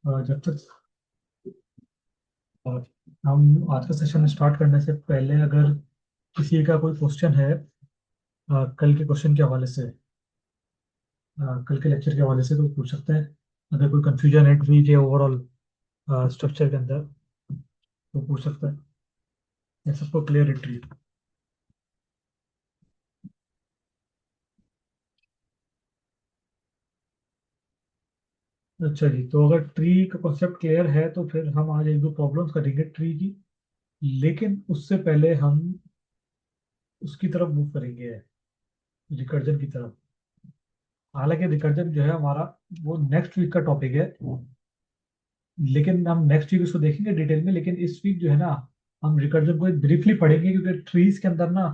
जब तक अ, हम आज का सेशन स्टार्ट करने से पहले अगर किसी का कोई क्वेश्चन है कल के क्वेश्चन के हवाले से, कल के लेक्चर के हवाले से, तो पूछ सकते हैं। अगर कोई कंफ्यूजन है ट्री के ओवरऑल स्ट्रक्चर के अंदर, तो पूछ सकते हैं। ये सबको क्लियर है ट्री? अच्छा जी, तो अगर ट्री का कॉन्सेप्ट क्लियर है तो फिर हम आज एक दो प्रॉब्लम्स करेंगे ट्री की। लेकिन उससे पहले हम उसकी तरफ मूव करेंगे, रिकर्जन की तरफ। हालांकि रिकर्जन जो है हमारा, वो नेक्स्ट वीक का टॉपिक है। लेकिन हम नेक्स्ट वीक उसको देखेंगे डिटेल में। लेकिन इस वीक जो है ना, हम रिकर्जन को ब्रीफली पढ़ेंगे, क्योंकि ट्रीज के अंदर ना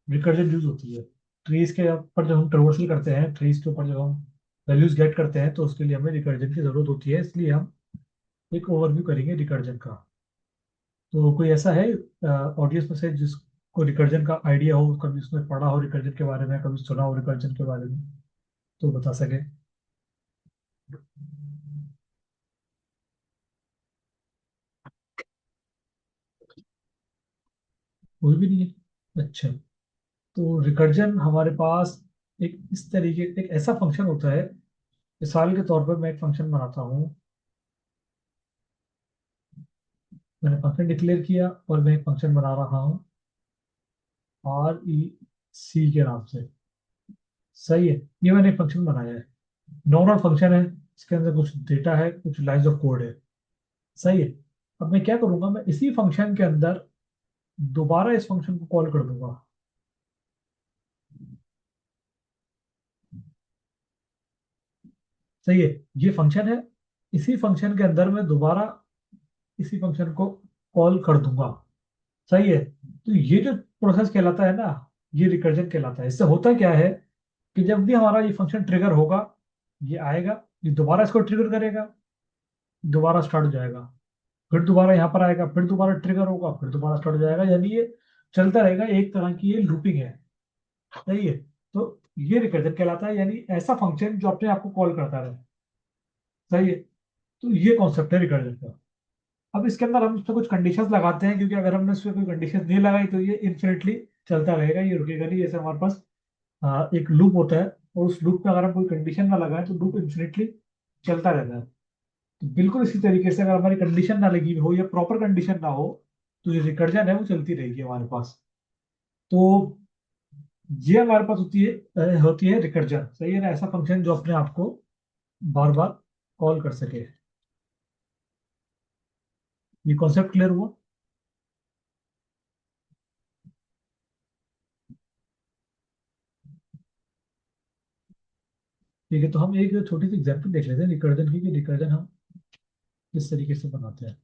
रिकर्जन यूज होती है। ट्रीज के ऊपर जब हम ट्रेवर्सल करते हैं, ट्रीज के ऊपर जब हम वैल्यूज गेट करते हैं, तो उसके लिए हमें रिकर्जन की जरूरत होती है। इसलिए हम एक ओवरव्यू करेंगे रिकर्जन का। तो कोई ऐसा है ऑडियंस में से जिसको रिकर्जन का आइडिया हो, कभी उसने पढ़ा हो रिकर्जन के बारे में, कभी सुना हो रिकर्जन के बारे में, तो बता सके। कोई भी नहीं है? अच्छा। तो रिकर्जन हमारे पास एक इस तरीके, एक ऐसा फंक्शन होता है। मिसाल के तौर पर मैं एक फंक्शन बनाता हूँ। मैंने फंक्शन डिक्लेयर किया और मैं एक फंक्शन बना रहा हूँ REC के नाम से। सही है, ये मैंने एक फंक्शन बनाया है। नॉर्मल फंक्शन है, इसके अंदर कुछ डेटा है, कुछ लाइंस ऑफ कोड है। सही है। अब मैं क्या करूंगा, मैं इसी फंक्शन के अंदर दोबारा इस फंक्शन को कॉल कर दूंगा। सही है, ये फंक्शन है। इसी फंक्शन के अंदर मैं दोबारा इसी फंक्शन को कॉल कर दूंगा। सही है। तो ये जो प्रोसेस कहलाता है ना, ये रिकर्जन कहलाता है। इससे होता क्या है कि जब भी हमारा ये फंक्शन ट्रिगर होगा, ये आएगा, ये दोबारा इसको ट्रिगर करेगा, दोबारा स्टार्ट हो जाएगा, फिर दोबारा यहाँ पर आएगा, फिर दोबारा ट्रिगर होगा, फिर दोबारा स्टार्ट हो जाएगा। यानी ये चलता रहेगा, एक तरह की ये लूपिंग है। सही है। तो ये रिकर्जन कहलाता है, यानी ऐसा फंक्शन जो अपने आप को कॉल करता रहे। सही है। तो ये कॉन्सेप्ट है रिकर्जन का। अब इसके अंदर हम इसमें कुछ कंडीशंस लगाते हैं, क्योंकि अगर हमने इसमें कोई कंडीशन नहीं लगाई तो ये इन्फिनिटली चलता रहेगा, ये रुकेगा नहीं। जैसे हमारे पास एक लूप होता है, और उस लूप में अगर हम कोई कंडीशन ना लगाएं तो लूप इन्फिनिटली चलता रहता है। तो बिल्कुल इसी तरीके से अगर हमारी कंडीशन ना लगी हो या प्रॉपर कंडीशन ना हो, तो ये रिकर्जन है वो चलती रहेगी हमारे पास। तो ये हमारे पास होती है रिकर्जन। सही है ना, ऐसा फंक्शन जो अपने आप को बार बार कॉल कर सके। ये कॉन्सेप्ट क्लियर हुआ? ठीक है, तो हम एक छोटी सी एग्जांपल देख लेते हैं रिकर्जन की, कि रिकर्जन हम किस तरीके से बनाते हैं।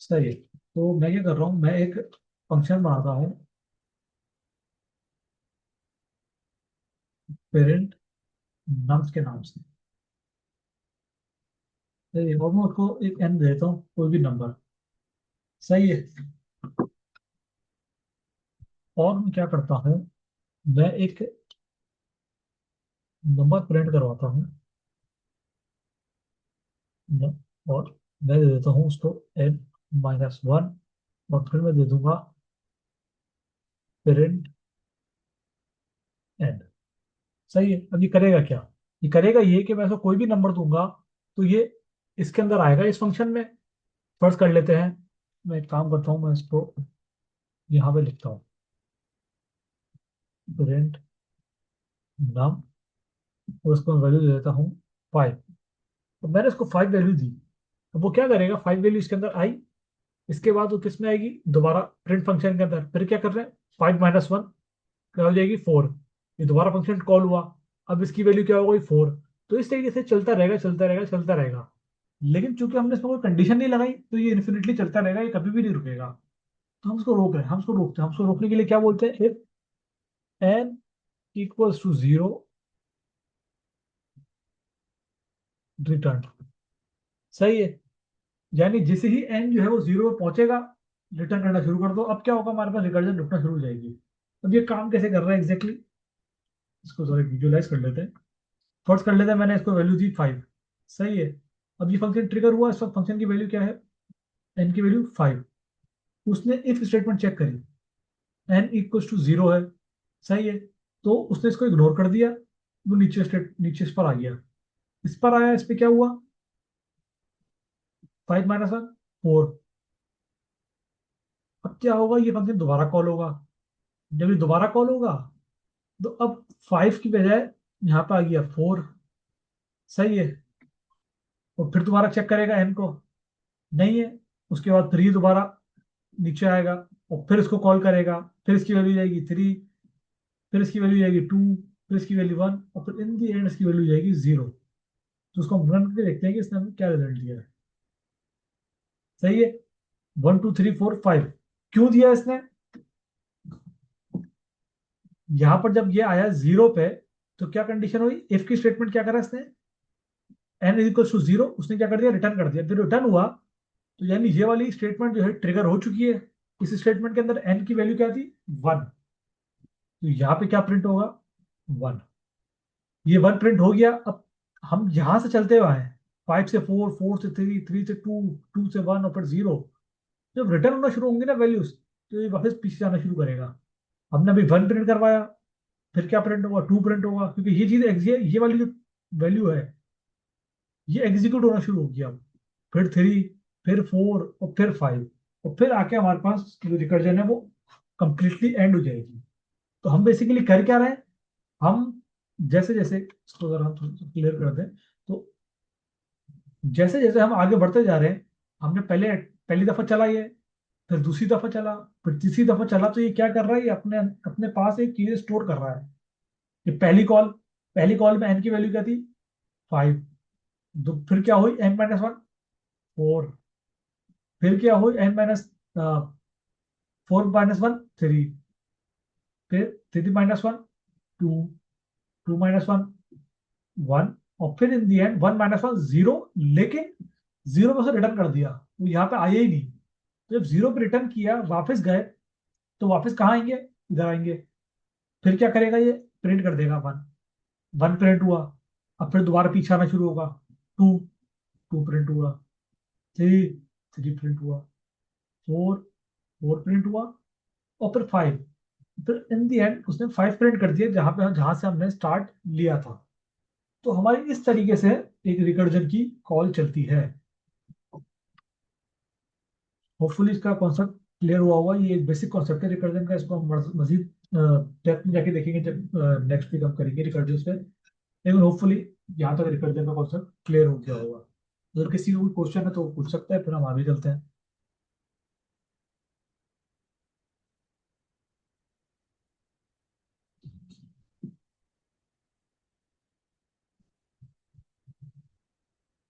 सही है। तो मैं क्या कर रहा हूँ, मैं एक फंक्शन बनाता हूँ पेरेंट नम्स के नाम से। सही है, और मैं उसको एक एन देता हूँ, कोई भी नंबर। सही है। और मैं क्या करता हूँ, मैं एक नंबर प्रिंट करवाता हूँ और मैं दे देता हूँ उसको N-1। और फिर मैं दे दूंगा पेरेंट एन। सही है। अब ये करेगा क्या? ये करेगा ये कि मैं इसको कोई भी नंबर दूंगा, तो ये इसके अंदर आएगा, इस फंक्शन में। फर्ज कर लेते हैं, मैं एक काम करता हूँ, मैं इसको यहाँ पे लिखता हूँ, पेरेंट नाम, और इसको वैल्यू दे देता हूँ 5। तो मैंने इसको 5 वैल्यू दी। अब वो क्या करेगा, 5 वैल्यू इसके अंदर आई। इसके बाद वो किस में आएगी, दोबारा प्रिंट फंक्शन के अंदर। फिर क्या कर रहे हैं, 5 - 1 क्या हो जाएगी, 4। ये दोबारा फंक्शन कॉल हुआ। अब इसकी वैल्यू क्या हो गई, 4। तो इस तरीके से चलता रहेगा, चलता रहेगा, चलता रहेगा। लेकिन चूंकि हमने इसमें कोई कंडीशन नहीं लगाई, तो ये इन्फिनिटली चलता रहेगा, ये कभी भी नहीं रुकेगा। तो हम उसको रोक रहे हैं, हम उसको रोकते हैं। हम उसको रोकने के लिए क्या बोलते हैं, एन इक्वल्स टू 0 रिटर्न। सही है। यानी जैसे ही एन जो है वो 0 पे पहुंचेगा, रिटर्न करना शुरू कर दो। अब क्या होगा, हमारे पास रिकर्जन रुकना शुरू हो जाएगी। अब ये काम कैसे कर रहा है एग्जैक्टली, इसको थोड़ा विजुअलाइज कर लेते हैं। फर्स्ट कर लेते हैं, मैंने इसको वैल्यू दी 5। सही है। अब ये फंक्शन ट्रिगर हुआ, इस वक्त फंक्शन की वैल्यू क्या है, एन की वैल्यू 5। उसने इफ स्टेटमेंट चेक करी, एन इक्वल्स टू 0 है। सही है। तो उसने इसको इग्नोर कर दिया, वो नीचे इस पर आ गया। इस पर आया, इस पे क्या हुआ, 5 माइनस 1 4। अब क्या होगा, ये फंक्शन दोबारा कॉल होगा। जब ये दोबारा कॉल होगा, तो अब 5 की बजाय यहाँ पे आ गया 4। सही है। और फिर दोबारा चेक करेगा एन को, नहीं है। उसके बाद 3 दोबारा नीचे आएगा, और फिर इसको कॉल करेगा। फिर इसकी वैल्यू जाएगी 3, फिर इसकी वैल्यू जाएगी 2, फिर इसकी वैल्यू 1, और फिर इन दी एंड इसकी वैल्यू जाएगी 0। तो उसको हम रन करके देखते हैं कि इसने हमें क्या रिजल्ट दिया है। सही है। 1 2 3 4 5 क्यों दिया इसने, यहां पर जब ये आया 0 पे, तो क्या कंडीशन हुई, इफ की स्टेटमेंट क्या करा इसने, एन इक्वल टू 0, उसने क्या कर दिया, रिटर्न कर दिया। फिर रिटर्न हुआ, तो यानी ये वाली स्टेटमेंट जो है ट्रिगर हो चुकी है। इस स्टेटमेंट के अंदर एन की वैल्यू क्या थी, 1। तो यहाँ पे क्या प्रिंट होगा, 1। ये 1 प्रिंट हो गया। अब हम यहां से चलते हुए आए, 5 से 4, 4 से 3, 3 से 2, 2 से 1 और फिर 0। जब रिटर्न होना शुरू होंगे ना वैल्यूज, तो ये वापस पीछे जाना शुरू करेगा। हमने अभी 1 प्रिंट करवाया, फिर क्या प्रिंट होगा, 2 प्रिंट होगा, क्योंकि ये चीज ये वाली जो वैल्यू है, ये एग्जीक्यूट होना शुरू हो गया। फिर 3, फिर 4 और फिर 5, और फिर आके हमारे पास जो रिकर्जन है वो कंप्लीटली एंड हो जाएगी। तो हम बेसिकली कर क्या रहे हैं, हम जैसे जैसे इसको अगर हम क्लियर कर दें, तो जैसे जैसे हम आगे बढ़ते जा रहे हैं, हमने पहले पहली दफा चला ये, फिर दूसरी दफा चला, फिर तीसरी दफा चला, तो ये क्या कर रहा है, ये अपने अपने पास एक चीज स्टोर कर रहा है। ये पहली कॉल में एन की वैल्यू क्या थी, 5। फिर क्या हुई, एन माइनस 1 4। फिर क्या हुई, एन माइनस 4 माइनस 1 3। फिर 3 माइनस 1 2, 2 माइनस 1 1, और फिर इन दी एंड 1 माइनस 1 0। लेकिन 0 में से रिटर्न कर दिया, वो यहाँ पे आया ही नहीं। तो जब 0 पे रिटर्न किया, वापस गए, तो वापस कहाँ आएंगे, इधर आएंगे। फिर क्या करेगा, ये प्रिंट कर देगा 1। 1 प्रिंट हुआ। अब फिर दोबारा पीछे आना शुरू होगा, 2, 2 प्रिंट हुआ, 3, 3 प्रिंट हुआ, 4, 4 प्रिंट हुआ, और फिर 5। फिर इन दी एंड उसने 5 प्रिंट कर दिया, जहां से हमने स्टार्ट लिया था। तो हमारी इस तरीके से एक रिकर्जन की कॉल चलती है। होपफुली इसका कॉन्सेप्ट क्लियर हुआ होगा। ये एक बेसिक कॉन्सेप्ट है रिकर्जन का, इसको हम मजीद डेप्थ में जाके देखेंगे जब नेक्स्ट वीक हम करेंगे रिकर्जन पे। लेकिन होपफुली यहाँ तक रिकर्जन का कॉन्सेप्ट क्लियर हो गया होगा। अगर किसी को कोई क्वेश्चन है तो वो पूछ सकता है, फिर हम आगे चलते हैं।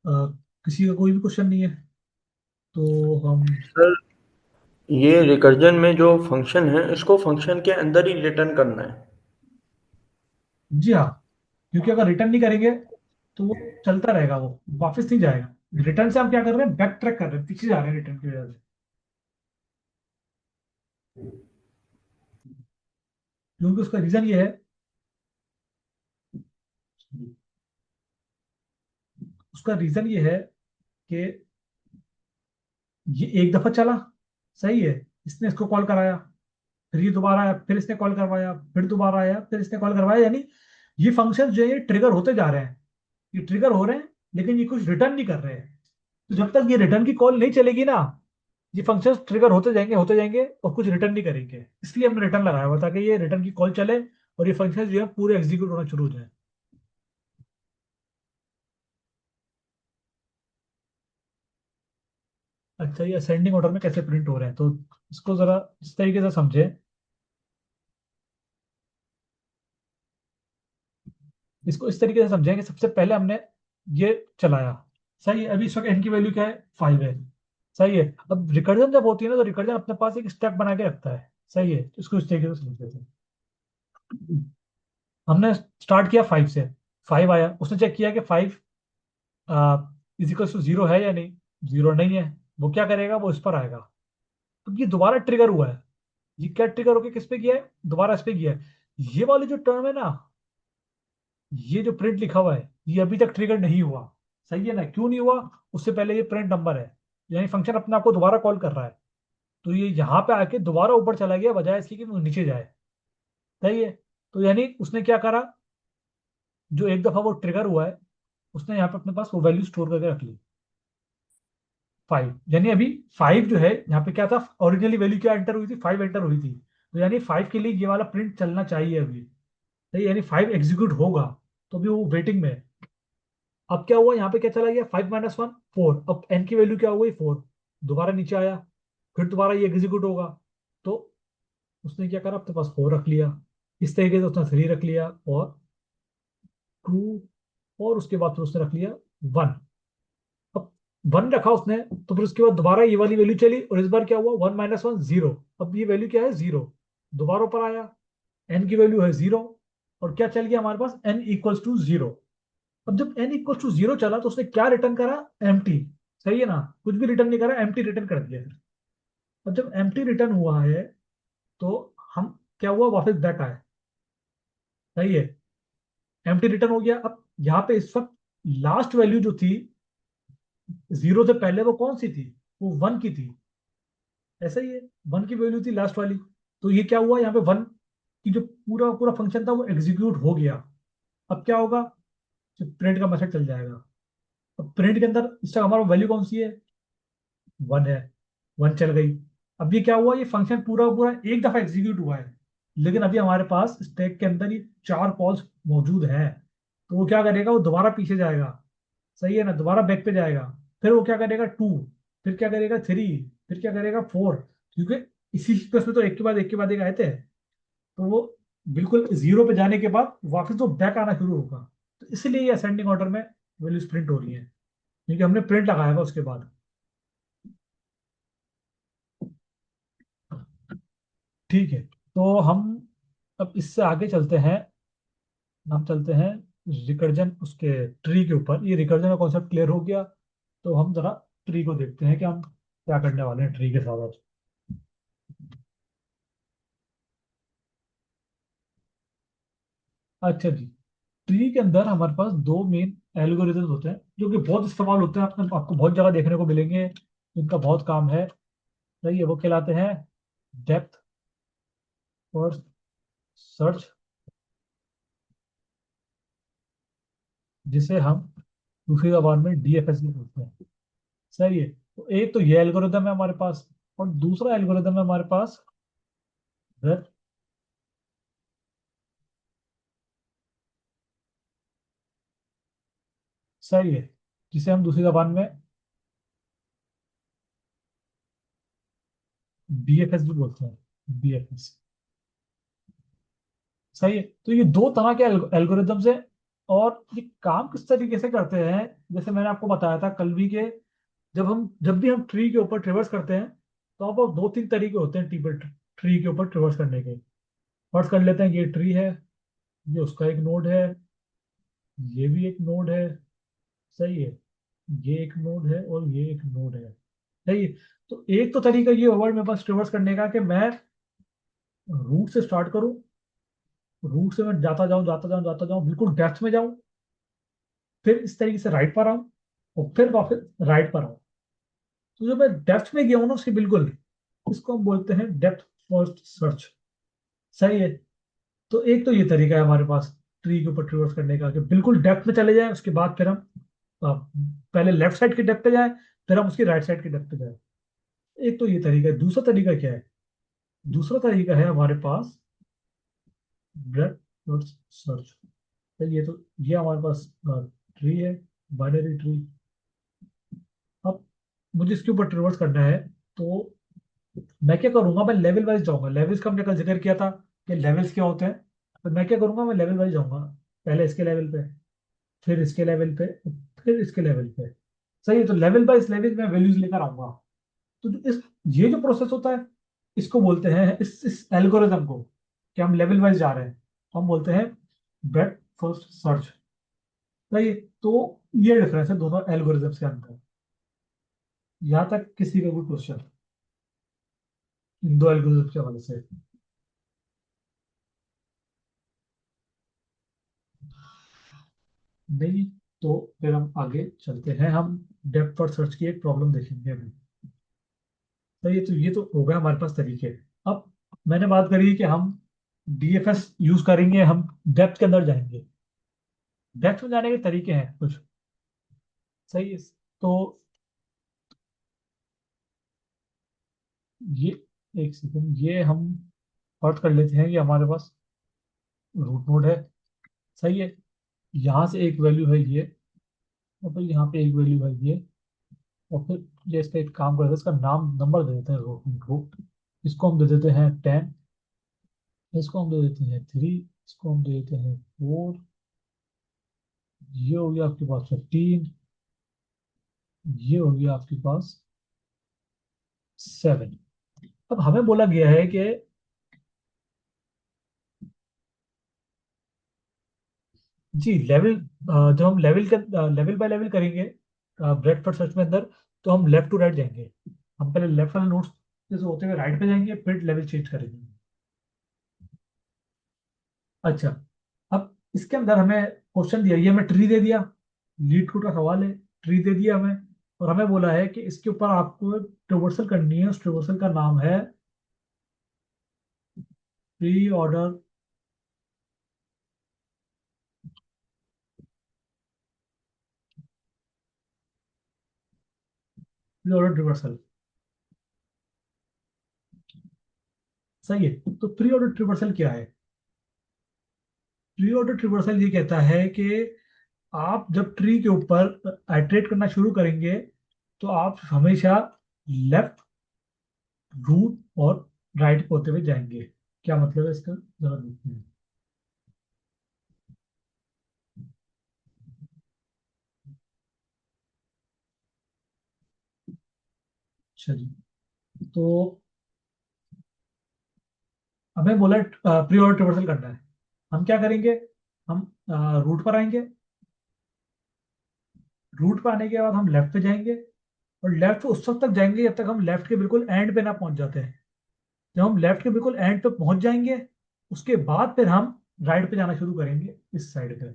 अ, किसी का कोई भी क्वेश्चन नहीं है, तो हम, सर, ये रिकर्जन में जो फंक्शन है इसको फंक्शन के अंदर ही रिटर्न करना है। जी हाँ, क्योंकि अगर रिटर्न नहीं करेंगे तो वो चलता रहेगा, वो वापस नहीं जाएगा। रिटर्न से हम क्या कर रहे हैं, बैक ट्रैक कर रहे हैं, पीछे जा रहे हैं रिटर्न की वजह से। क्योंकि उसका रीजन ये है, उसका रीजन ये है कि ये एक दफा चला, सही है, इसने इसको कॉल कराया, फिर ये दोबारा आया, फिर इसने कॉल करवाया, फिर दोबारा आया, फिर इसने कॉल करवाया। यानी ये फंक्शन जो है ये ट्रिगर होते जा रहे हैं, ये ट्रिगर हो रहे हैं, लेकिन ये कुछ रिटर्न नहीं कर रहे हैं। तो जब तक ये रिटर्न की कॉल नहीं चलेगी ना, ये फंक्शन ट्रिगर होते जाएंगे और कुछ रिटर्न नहीं करेंगे। इसलिए हमने रिटर्न लगाया हुआ, ताकि ये रिटर्न की कॉल चले और ये फंक्शन जो है पूरे एग्जीक्यूट होना शुरू हो जाए। अच्छा, ये असेंडिंग ऑर्डर में कैसे प्रिंट हो रहे हैं, तो इसको जरा इस तरीके से समझे। इसको इस तरीके से समझें कि सबसे पहले हमने ये चलाया, सही है। अभी इस वक्त एन की वैल्यू क्या है, 5 है। सही है। अब रिकर्जन जब होती है ना, तो रिकर्जन अपने पास एक स्टेप बना के रखता है। सही है, तो इसको इस तरीके से समझ लेते हैं। हमने स्टार्ट किया 5 से, 5 आया, उसने चेक किया कि 5 इजिकल्स टू 0 है या नहीं, 0 नहीं है। वो क्या करेगा, वो इस पर आएगा। तो ये दोबारा ट्रिगर हुआ है। ये क्या ट्रिगर होके किस पे किया है, दोबारा इस पे किया है। ये वाली जो टर्म है ना, ये जो प्रिंट लिखा हुआ है, ये अभी तक ट्रिगर नहीं हुआ। सही है ना, क्यों नहीं हुआ? उससे पहले ये प्रिंट नंबर है, यानी फंक्शन अपने आप को दोबारा कॉल कर रहा है। तो ये यहाँ पे आके दोबारा ऊपर चला गया, बजाय इसकी कि वो नीचे जाए। सही है। तो यानी उसने क्या करा, जो एक दफा वो ट्रिगर हुआ है, उसने यहाँ पे अपने पास वो वैल्यू स्टोर करके रख ली, 5। यानी अभी 5 जो है यहाँ पे क्या था, ओरिजिनली वैल्यू क्या एंटर हुई थी, 5 एंटर हुई थी। तो यानी 5 के लिए ये वाला प्रिंट चलना चाहिए अभी। सही, यानी 5 एग्जीक्यूट होगा। तो अभी वो वेटिंग में है। अब क्या हुआ, यहाँ पे क्या चला गया, 5 - 1 4। अब एन की वैल्यू क्या हो गई, 4। दोबारा नीचे आया, फिर दोबारा ये एग्जीक्यूट होगा। तो उसने क्या करा, अपने पास 4 रख लिया। इस तरीके से उसने 3 रख लिया, और 2, और उसके बाद फिर उसने रख लिया 1। अब 1 रखा उसने, तो फिर उसके बाद दोबारा ये वाली वैल्यू चली, और इस बार क्या हुआ, 1 - 1 0। अब ये वैल्यू क्या है, 0। दोबारा ऊपर आया, एन की वैल्यू है 0, और क्या चल गया हमारे पास, एन इक्वल्स टू 0। अब जब एन इक्वल्स टू 0 चला, तो उसने क्या रिटर्न करा, एम्प्टी। सही है ना, कुछ भी रिटर्न नहीं करा, एम्प्टी रिटर्न कर दिया। अब जब एम्प्टी रिटर्न हुआ है, तो हम क्या हुआ, वापस बैक आए। सही है, एम्प्टी रिटर्न हो गया। अब यहाँ पे इस वक्त लास्ट वैल्यू जो थी 0 से पहले, वो कौन सी थी, वो 1 की थी। ऐसा ही है, 1 की वैल्यू थी लास्ट वाली। तो ये क्या हुआ, यहाँ पे 1 की जो पूरा पूरा फंक्शन था वो एग्जीक्यूट हो गया। अब क्या होगा, प्रिंट का मैसेज चल जाएगा। अब प्रिंट के अंदर इस तक हमारा वैल्यू कौन सी है, 1 है। 1 चल गई। अब ये क्या हुआ, ये फंक्शन पूरा पूरा एक दफा एग्जीक्यूट हुआ है, लेकिन अभी हमारे पास स्टैक के अंदर ही 4 कॉल्स मौजूद हैं। तो वो क्या करेगा, वो दोबारा पीछे जाएगा। सही है ना, दोबारा बैक पे जाएगा। फिर वो क्या करेगा, 2। फिर क्या करेगा, 3। फिर क्या करेगा, 4। क्योंकि इसी सीक्वेंस में तो एक के बाद एक के बाद एक आए थे। तो वो बिल्कुल 0 पे जाने के बाद वापस तो बैक आना शुरू होगा। तो इसलिए ये असेंडिंग ऑर्डर में वैल्यूज प्रिंट हो रही है, क्योंकि हमने प्रिंट लगाया था उसके बाद। ठीक है, तो हम अब इससे आगे चलते हैं। हम चलते हैं रिकर्जन, उसके ट्री के ऊपर। ये रिकर्जन का कॉन्सेप्ट क्लियर हो गया, तो हम जरा ट्री को देखते हैं कि हम क्या करने वाले हैं ट्री के साथ आज। अच्छा जी, ट्री के अंदर हमारे पास दो मेन एल्गोरिथम्स होते हैं, जो कि बहुत इस्तेमाल होते हैं, आपको बहुत जगह देखने को मिलेंगे। इनका बहुत काम है। सही है, वो कहलाते हैं डेप्थ फर्स्ट सर्च, जिसे हम दूसरी जबान में डीएफएस भी बोलते हैं। सही है, तो एक तो ये एल्गोरिदम है हमारे पास, और दूसरा एल्गोरिदम है हमारे पास breadth। सही है, जिसे हम दूसरी जबान में बीएफएस भी बोलते हैं, बीएफएस। सही है, तो ये दो तरह के एल्गोरिदम्स हैं। और ये काम किस तरीके से करते हैं, जैसे मैंने आपको बताया था कल भी, के जब भी हम ट्री के ऊपर ट्रेवर्स करते हैं, तो आप 2-3 तरीके होते हैं ट्री के ऊपर ट्रेवर्स करने के। फर्स्ट कर लेते हैं, ये ट्री है, ये उसका एक नोड है, ये भी एक नोड है। सही है, ये एक नोड है और ये एक नोड है। सही है। तो एक तो तरीका ये होगा मेरे पास ट्रेवर्स करने का, कि मैं रूट से स्टार्ट करूं, रूट से मैं जाता जाऊं जाता जाऊं जाता जाऊं, बिल्कुल डेप्थ में जाऊं, फिर इस तरीके से राइट पर आऊं, और फिर वापस राइट पर आऊं। तो जो मैं डेप्थ में गया हूं ना उसके बिल्कुल, इसको हम बोलते हैं डेप्थ फर्स्ट सर्च। सही है। तो एक तो ये तरीका है हमारे पास ट्री के ऊपर ट्रेवर्स करने का, कि बिल्कुल डेप्थ में चले जाए, उसके बाद फिर हम अ, पहले लेफ्ट साइड की डेप्थ पे जाए, फिर हम उसकी राइट साइड की डेप्थ पे जाए। एक तो ये तरीका है। दूसरा तरीका क्या है, दूसरा तरीका है हमारे पास ब्रेथ फर्स्ट सर्च। चलिए, तो ये हमारे पास ट्री है, बाइनरी ट्री। अब मुझे इसके ऊपर ट्रेवर्स करना है, तो मैं क्या करूंगा, मैं लेवल वाइज जाऊंगा। लेवल्स का हमने कल जिक्र किया था कि लेवल्स क्या होते हैं। तो मैं क्या करूंगा, मैं लेवल वाइज जाऊंगा। पहले इसके लेवल पे, फिर इसके लेवल पे, फिर इसके लेवल पे। सही है, तो लेवल बाय लेवल मैं वैल्यूज लेकर आऊंगा। तो ये जो प्रोसेस होता है, इसको बोलते हैं, इस एल्गोरिदम को, कि हम लेवल वाइज जा रहे हैं। हम बोलते हैं ब्रेथ फर्स्ट सर्च। सही है? तो ये डिफरेंस है दोनों एल्गोरिथम्स के अंदर। यहाँ तक किसी का कोई क्वेश्चन इन दो एल्गोरिथम्स के हवाले से? नहीं। तो फिर हम आगे चलते हैं, हम डेप्थ फर्स्ट सर्च की एक प्रॉब्लम देखेंगे अभी। तो ये तो हो गया हमारे पास तरीके। अब मैंने बात करी कि हम डीएफएस यूज करेंगे, हम डेप्थ के अंदर जाएंगे। डेप्थ में जाने के तरीके हैं कुछ। सही है? तो ये, एक सेकंड, ये हम फर्ज कर लेते हैं कि हमारे पास रूट नोड है। सही है? यहाँ से एक वैल्यू है ये, और फिर यहाँ पे एक वैल्यू है ये, और फिर ये इसका एक काम करते हैं, इसका नाम नंबर दे देते हैं रूट। इसको हम दे देते हैं 10, इसको हम दे देते हैं 3, इसको हम दे देते हैं 4, ये हो गया आपके पास 15, ये हो गया आपके पास 7। अब हमें बोला गया है कि जी लेवल, जब हम लेवल बाय लेवल करेंगे ब्रेड फर्स्ट सर्च में अंदर, तो हम लेफ्ट टू राइट जाएंगे। हम पहले लेफ्ट वाले नोट्स जैसे होते हुए राइट पे जाएंगे, फिर लेवल चेंज करेंगे। अच्छा। अब इसके अंदर हमें क्वेश्चन दिया, ये हमें ट्री दे दिया, लीड कोड का सवाल है, ट्री दे दिया हमें, और हमें बोला है कि इसके ऊपर आपको ट्रिवर्सल करनी है। उस ट्रिवर्सल का नाम है प्री ऑर्डर, प्री ऑर्डर ट्रिवर्सल। सही है? तो प्री ऑर्डर ट्रिवर्सल क्या है? प्री ऑर्डर ट्रिवर्सल ये कहता है कि आप जब ट्री के ऊपर आइटरेट करना शुरू करेंगे, तो आप हमेशा लेफ्ट, रूट और राइट पे होते हुए जाएंगे। क्या मतलब है इसका, जरा देखते हैं। अच्छा जी। तो हमें बोला प्री ऑर्डर ट्रिवर्सल करना है। हम क्या करेंगे? हम रूट पर आएंगे, रूट पर आने के बाद हम लेफ्ट पे जाएंगे, और लेफ्ट पे उस वक्त तक जाएंगे जब तक हम लेफ्ट के बिल्कुल एंड पे ना पहुंच जाते हैं। जब हम लेफ्ट के बिल्कुल एंड पे पहुंच जाएंगे, उसके बाद फिर हम राइट पे जाना शुरू करेंगे, इस साइड पे।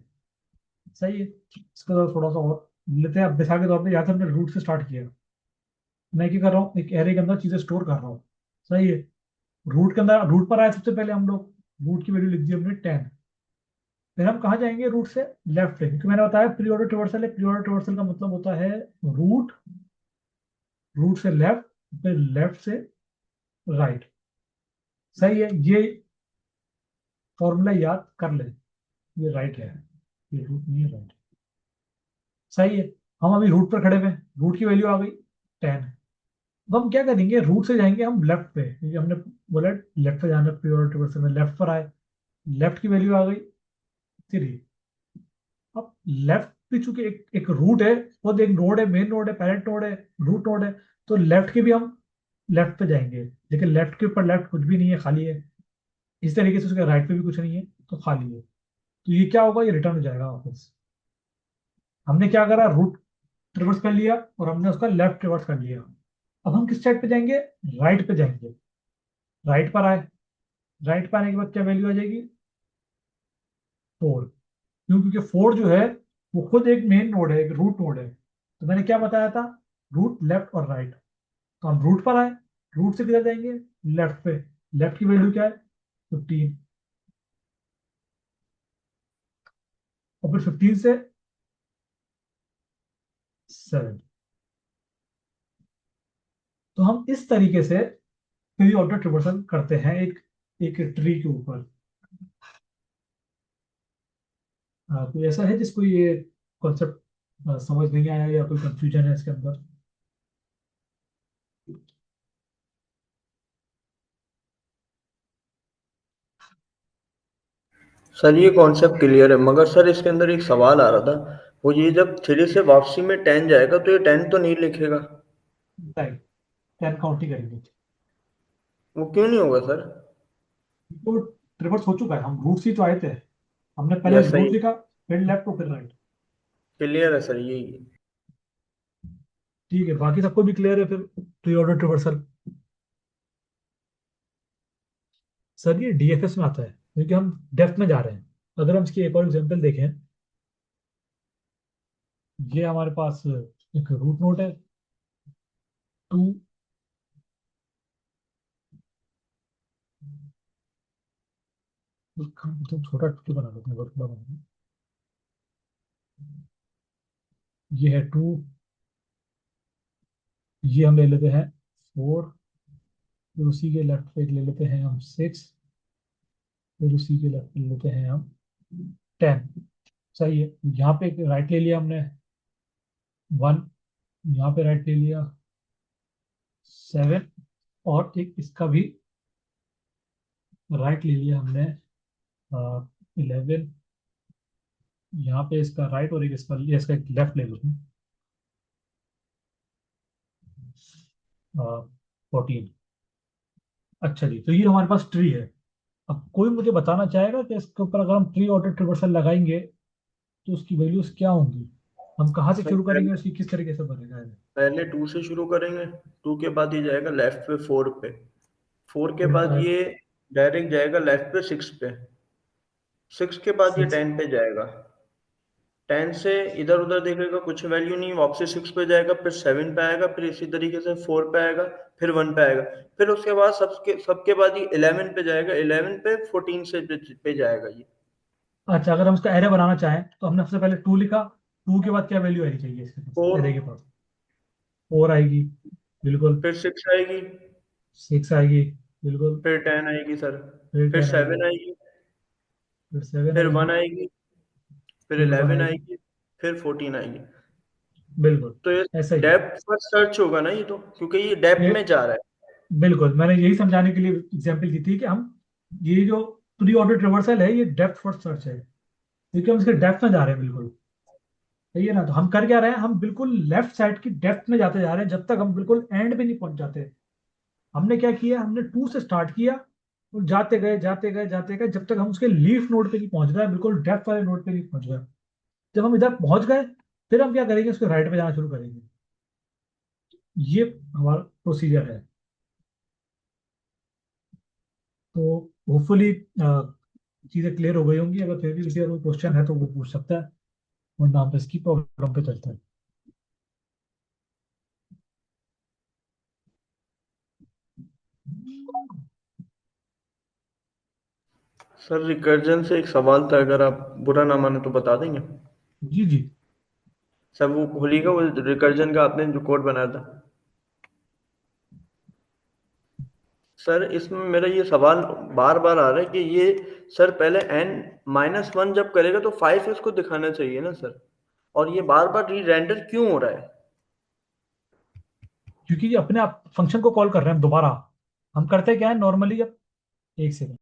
सही है? इसका थोड़ा सा और लेते हैं। अब मिसाल के तौर पे, या तो हमने रूट से स्टार्ट किया, मैं क्या कर रहा हूँ, एक एरे के अंदर चीजें स्टोर कर रहा हूँ। सही है? रूट के अंदर, रूट पर आए सबसे पहले हम लोग, रूट की वैल्यू लिख दी हमने 10। फिर हम कहाँ जाएंगे रूट से? लेफ्ट पे, क्योंकि मैंने बताया प्री ऑर्डर ट्रिवर्सल है। प्री ऑर्डर ट्रिवर्सल का मतलब होता है रूट, रूट से लेफ्ट, फिर लेफ्ट से राइट। सही है? ये फॉर्मूला याद कर ले। ये राइट है, ये रूट नहीं है, राइट। सही है? हम अभी रूट पर खड़े हुए हैं, रूट की वैल्यू आ गई 10। अब हम क्या करेंगे, रूट से जाएंगे हम लेफ्ट पे, क्योंकि हमने बोला लेफ्ट पे जाना प्री ऑर्डर ट्रिवर्सल में। लेफ्ट पर आए, लेफ्ट की वैल्यू आ गई 3। अब लेफ्ट भी चूंकि एक रूट है, वो एक नोड है, मेन नोड है, पेरेंट नोड है, रूट नोड है, तो लेफ्ट के भी हम लेफ्ट पे जाएंगे। लेकिन लेफ्ट के ऊपर लेफ्ट कुछ भी नहीं है, खाली है। इस तरीके से उसके राइट पे भी कुछ नहीं है, तो खाली है। तो ये क्या होगा, ये रिटर्न हो जाएगा वापस। हमने क्या करा, रूट ट्रिवर्स कर लिया, और हमने उसका लेफ्ट ट्रिवर्स कर लिया। अब हम किस साइड पे जाएंगे? राइट पे जाएंगे। राइट पर आए, राइट पर आने के बाद क्या वैल्यू आ जाएगी? 4। क्यों? क्योंकि 4 जो है वो खुद एक मेन नोड है, एक रूट नोड है। तो मैंने क्या बताया था, रूट, लेफ्ट और राइट। तो हम रूट पर आए, रूट से किधर जाएंगे? लेफ्ट पे। लेफ्ट की वैल्यू क्या है? 15। और फिर 15 से 7। तो हम इस तरीके से प्री ऑर्डर ट्रिवर्सल करते हैं एक एक ट्री के ऊपर। कोई ऐसा है जिसको ये कॉन्सेप्ट समझ नहीं आया, या कोई कंफ्यूजन है इसके अंदर? सर ये कॉन्सेप्ट क्लियर है, मगर सर इसके अंदर एक सवाल आ रहा था। वो ये जब 3 से वापसी में 10 जाएगा तो ये 10 तो नहीं लिखेगा। राइट। 10 काउंट ही करेंगे। वो क्यों नहीं होगा सर? ट्रिवर्स हो चुका है, हम रूट से तो आए थे। हमने पहले यस सही। रूट लिखा, फिर लेफ्ट और फिर राइट। क्लियर है सर यही। ठीक है, बाकी सबको भी क्लियर है फिर प्री ऑर्डर ट्रिवर्सल। सर ये डीएफएस में आता है क्योंकि हम डेप्थ में जा रहे हैं। अगर हम इसकी एक और एग्जांपल देखें, ये हमारे पास एक रूट नोट है 2। तो छोटा टू बना देते हैं, बहुत बड़ा बना देते हैं। ये है 2, ये हम ले लेते हैं 4, फिर उसी के लेफ्ट पे ले लेते हैं हम 6, फिर उसी के लेफ्ट पे ले लेते हैं हम 10। सही है, यहाँ पे एक राइट ले लिया हमने 1, यहाँ पे राइट ले लिया 7, और एक इसका भी राइट ले लिया हमने 11। यहाँ पे इसका राइट और एक इसका इसका एक लेफ्ट ले लेते हैं 14। अच्छा जी, तो ये हमारे पास ट्री है। अब कोई मुझे बताना चाहेगा कि इसके ऊपर अगर हम ट्री ऑर्डर ट्रिवर्सल लगाएंगे तो उसकी वैल्यूज क्या होंगी? हम कहाँ से सर शुरू करेंगे, पहले उसकी किस तरीके से बनेगा? पहले 2 से शुरू करेंगे। 2 के बाद ये जाएगा लेफ्ट पे 4 पे। 4 के फोर बाद का ये डायरेक्ट जाएगा लेफ्ट पे 6 पे। 6 के बाद ये 6। 10 पे जाएगा। 10 से इधर उधर देखेगा कुछ वैल्यू नहीं, वापसी 6 पे जाएगा, फिर 7 पे आएगा, फिर इसी तरीके से 4 पे आएगा, फिर 1 पे आएगा। फिर उसके बाद सबके सबके बाद ये 11 पे जाएगा, 11 पे 14 से पे जाएगा ये। अच्छा, अगर हम इसका एरे बनाना चाहें तो हमने सबसे पहले 2 लिखा, 2 के बाद क्या वैल्यू आनी चाहिए इसके पास, 4, एरे के पास? 4 आएगी, बिल्कुल। फिर 6 आएगी, 6 आएगी, बिल्कुल। फिर 10 आएगी सर, फिर फिर 10 7 आएगी, आएगी, फिर 7 फिर आएगी, 1 आएगी, फिर फिर 1 11 आएगी, आएगी, फिर 14 आएगी। बिल्कुल। तो ये ऐसा ही है डेप्थ फर्स्ट सर्च होगा ना ये तो, क्योंकि ये डेप्थ ये। में जा रहा है। बिल्कुल, मैंने यही समझाने के लिए एग्जांपल की थी कि हम ये जो प्री ऑर्डर ट्रिवर्सल है ये डेप्थ फर्स्ट सर्च है, क्योंकि हम इसके डेप्थ में जा रहे हैं बिल्कुल। सही है ना? तो हम कर क्या रहे हैं, हम बिल्कुल लेफ्ट साइड की डेप्थ में जाते जा रहे हैं जब तक हम बिल्कुल एंड पे नहीं पहुंच जाते। हमने क्या किया, हमने 2 से स्टार्ट किया और जाते गए जाते गए जाते गए जब तक हम उसके लीफ नोड पे नहीं पहुंच गए, बिल्कुल डेप्थ वाले नोड पे नहीं पहुंच गए। जब हम इधर पहुंच गए, फिर हम क्या करेंगे, उसके राइट पे जाना शुरू करेंगे। ये हमारा प्रोसीजर है। तो होपफुली चीजें क्लियर हो गई होंगी। अगर फिर भी किसी का कोई क्वेश्चन है तो वो पूछ सकता है, वरना हम इसकी प्रॉब्लम पे चलते हैं। सर रिकर्जन से एक सवाल था, अगर आप बुरा ना माने तो बता देंगे। जी जी। सर वो भूलिएगा, वो रिकर्जन का आपने जो कोड बनाया था। सर इसमें मेरा ये सवाल बार बार आ रहा है कि ये, सर पहले n-1 जब करेगा तो 5 इसको दिखाना चाहिए ना सर, और ये बार बार री रेंडर क्यों हो रहा है? क्योंकि ये अपने आप फंक्शन को कॉल कर रहे हैं दोबारा। हम करते क्या है नॉर्मली, जब एक सेकंड।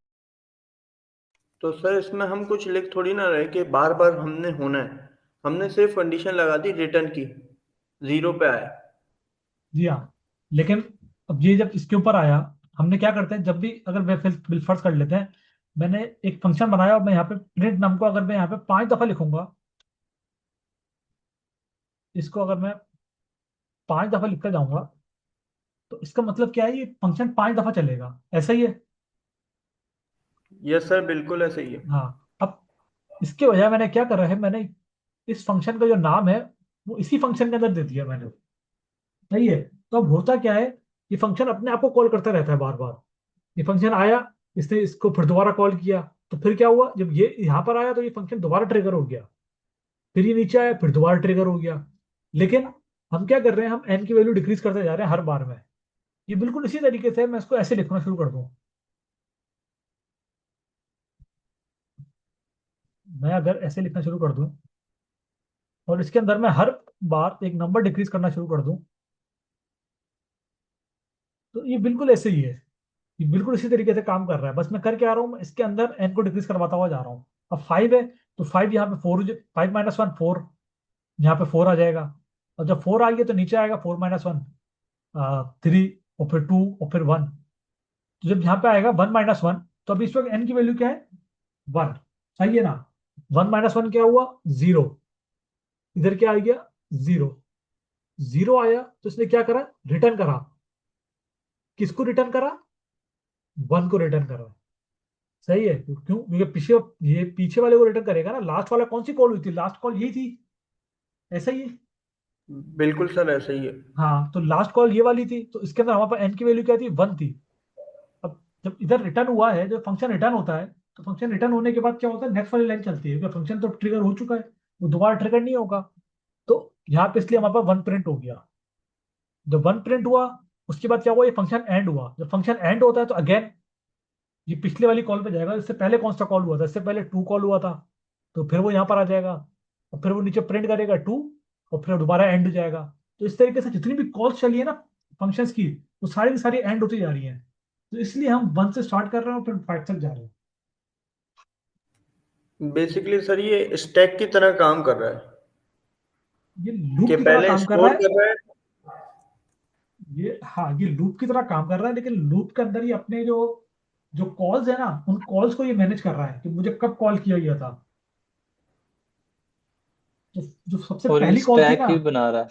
तो सर इसमें हम कुछ लिख थोड़ी ना रहे कि बार बार हमने होना है। हमने सिर्फ कंडीशन लगा दी रिटर्न की, 0 पे आए। जी हाँ, लेकिन अब ये जब इसके ऊपर आया, हमने क्या करते हैं जब भी, अगर मैं फिर फर्ज कर लेते हैं, मैंने एक फंक्शन बनाया और मैं यहाँ पे प्रिंट नम को अगर मैं यहाँ पे 5 दफा लिखूंगा, इसको अगर मैं 5 दफा लिखता जाऊंगा, तो इसका मतलब क्या है, ये फंक्शन 5 दफा चलेगा। ऐसा ही है। यस सर बिल्कुल ऐसे ही है। हाँ, अब इसके बजाय मैंने क्या करा है, मैंने इस फंक्शन का जो नाम है वो इसी फंक्शन के अंदर दे दिया मैंने। सही है। तो अब होता क्या है, ये फंक्शन अपने आप को कॉल करता रहता है बार बार। ये फंक्शन आया, इसने इसको फिर दोबारा कॉल किया, तो फिर क्या हुआ, जब ये यहाँ पर आया तो ये फंक्शन दोबारा ट्रिगर हो गया, फिर ये नीचे आया फिर दोबारा ट्रिगर हो गया। लेकिन हम क्या कर रहे हैं, हम एन की वैल्यू डिक्रीज करते जा रहे हैं हर बार में। ये बिल्कुल इसी तरीके से मैं इसको ऐसे लिखना शुरू कर दूं। मैं अगर ऐसे लिखना शुरू कर दूं और इसके अंदर मैं हर बार एक नंबर डिक्रीज करना शुरू कर दूं, तो ये बिल्कुल ऐसे ही है। ये बिल्कुल इसी तरीके से काम कर रहा है। बस मैं कर क्या रहा हूँ, मैं इसके अंदर एन को डिक्रीज करवाता हुआ जा रहा हूँ। अब 5 है, तो 5 यहाँ पे 4, 5 - 1 4, यहाँ पे 4 आ जाएगा। और जब 4 आ गया तो नीचे आएगा 4 - 1 3, और फिर 2, और फिर 1। तो जब यहाँ पे आएगा 1 - 1, तो अभी इस वक्त एन की वैल्यू क्या है, 1। सही है ना। 1 - 1 क्या हुआ, 0। इधर क्या आ गया, 0। 0 आया तो इसने क्या करा, रिटर्न करा। किसको रिटर्न करा, 1 को रिटर्न करा। सही है, क्यों, क्योंकि पीछे, ये पीछे वाले को रिटर्न करेगा ना। लास्ट वाला कौन सी कॉल हुई थी, लास्ट कॉल यही थी। ऐसा ही है। बिल्कुल सर, ऐसा ही है। हाँ, तो लास्ट कॉल ये वाली थी, तो इसके अंदर हमारे पास एन की वैल्यू क्या थी, 1 थी। अब जब इधर रिटर्न हुआ है, जब फंक्शन रिटर्न होता है, तो फंक्शन रिटर्न होने के बाद क्या होता है, नेक्स्ट वाली लाइन चलती है, क्योंकि फंक्शन तो ट्रिगर हो चुका है, वो दोबारा ट्रिगर नहीं होगा। तो यहाँ पे इसलिए हमारे पास 1 प्रिंट हो गया। जब 1 प्रिंट हुआ, उसके बाद क्या हुआ, ये फंक्शन एंड हुआ। जब फंक्शन एंड होता है तो अगेन ये पिछले वाली कॉल पे जाएगा। इससे पहले कौन सा कॉल हुआ था, इससे पहले 2 कॉल हुआ था, तो फिर वो यहाँ पर आ जाएगा, और फिर वो नीचे प्रिंट करेगा 2, और फिर दोबारा एंड हो जाएगा। तो इस तरीके से जितनी भी कॉल्स चली है ना फंक्शंस की, वो सारी की सारी एंड होती जा रही हैं। तो इसलिए हम 1 से स्टार्ट कर रहे हैं और फिर 5 तक जा रहे हैं। बेसिकली सर ये स्टैक की तरह काम कर रहा है, ये लूप कि की तरह पहले काम कर रहा स्टोर है। कर रहा है। ये, हाँ, ये लूप की तरह काम कर रहा है, लेकिन लूप के अंदर ही अपने जो जो कॉल्स है ना, उन कॉल्स को ये मैनेज कर रहा है कि मुझे कब कॉल किया गया था। तो जो सबसे और ये पहली कॉल थी स्टैक ना, ही बना रहा है।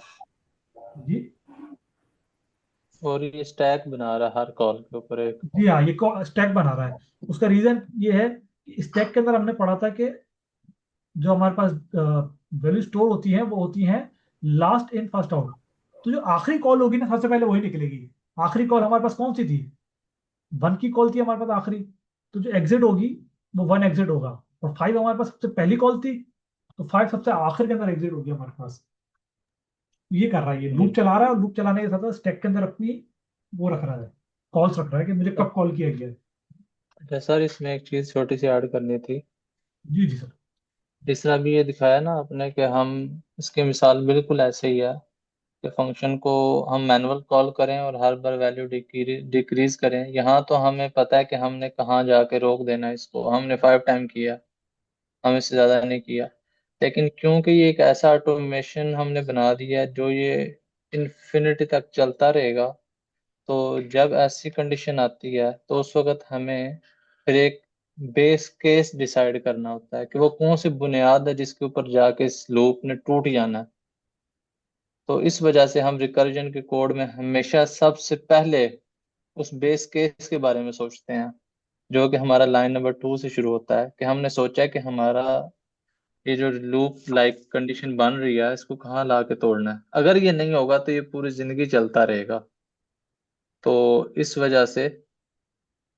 जी, और ये स्टैक बना रहा है हर कॉल के ऊपर एक। जी हाँ, ये स्टैक बना रहा है। उसका रीजन ये है कि स्टैक के अंदर हमने पढ़ा था कि जो हमारे पास वैल्यू स्टोर होती है, वो होती है लास्ट इन फर्स्ट आउट। तो जो आखिरी कॉल होगी ना, सबसे पहले वही निकलेगी। आखिरी कॉल हमारे पास कौन सी थी, 1 की कॉल थी हमारे पास आखिरी। तो जो एग्जिट होगी, वो 1 एग्जिट होगा। और 5 हमारे पास सबसे पहली कॉल थी, तो 5 सबसे आखिर के अंदर एग्जिट होगी हमारे पास। ये कर रहा है, ये लूप जी। चला रहा है, और लूप चलाने के साथ साथ स्टैक के अंदर अपनी वो रख रहा है, कॉल्स रख रहा है कि मुझे कब कॉल किया गया है। अच्छा सर, इसमें एक चीज छोटी सी ऐड करनी थी। जी जी सर। जिस तरह भी ये दिखाया ना आपने कि हम, इसकी मिसाल बिल्कुल ऐसे ही है कि फंक्शन को हम मैनुअल कॉल करें और हर बार वैल्यू डिक्रीज करें। यहाँ तो हमें पता है कि हमने कहाँ जाके रोक देना है इसको। हमने 5 टाइम किया, हम इससे ज्यादा नहीं किया। लेकिन क्योंकि ये एक ऐसा ऑटोमेशन हमने बना दिया है जो ये इन्फिनिटी तक चलता रहेगा, तो जब ऐसी कंडीशन आती है तो उस वक्त हमें फिर एक बेस केस डिसाइड करना होता है कि वो कौन सी बुनियाद है जिसके ऊपर जाके इस लूप ने टूट जाना है। तो इस वजह से हम रिकर्जन के कोड में हमेशा सबसे पहले उस बेस केस के बारे में सोचते हैं, जो कि हमारा लाइन नंबर 2 से शुरू होता है। कि हमने सोचा है कि हमारा ये जो लूप लाइक कंडीशन बन रही है, इसको कहाँ ला के तोड़ना है। अगर ये नहीं होगा तो ये पूरी जिंदगी चलता रहेगा। तो इस वजह से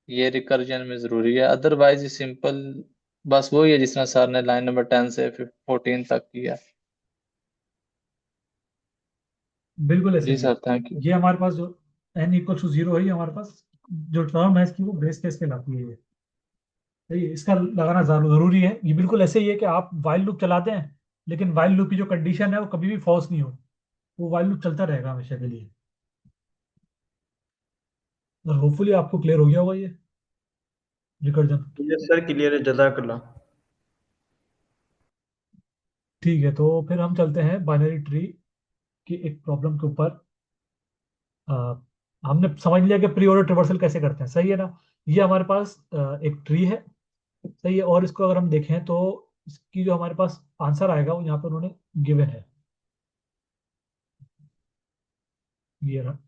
ये रिकर्जन में जरूरी है। अदरवाइज ये सिंपल बस वही है जिस तरह सर ने लाइन नंबर 10 से 14 तक किया। बिल्कुल ऐसे जी ही है। Sir, thank you. ये हमारे पास जो n = 0 है, ये हमारे पास जो टर्म है इसकी, वो बेस केस कहलाती है ये। सही है, इसका लगाना जरूरी है। ये बिल्कुल ऐसे ही है कि आप वाइल लूप चलाते हैं, लेकिन वाइल लूप की जो कंडीशन है वो कभी भी फॉल्स नहीं हो। वो वाइल लूप चलता रहेगा हमेशा के लिए। और होपफुली आपको क्लियर हो गया होगा ये रिकर्जन। यस सर, क्लियर है, जज़ाकल्लाह। ठीक है, तो फिर हम चलते हैं बाइनरी ट्री की एक प्रॉब्लम के ऊपर। अ, हमने समझ लिया कि प्री ऑर्डर ट्रिवर्सल कैसे करते हैं, सही है ना। ये हमारे पास एक ट्री है, सही है। और इसको अगर हम देखें तो इसकी जो हमारे पास आंसर आएगा, वो यहाँ पर उन्होंने गिवन है, ये रहा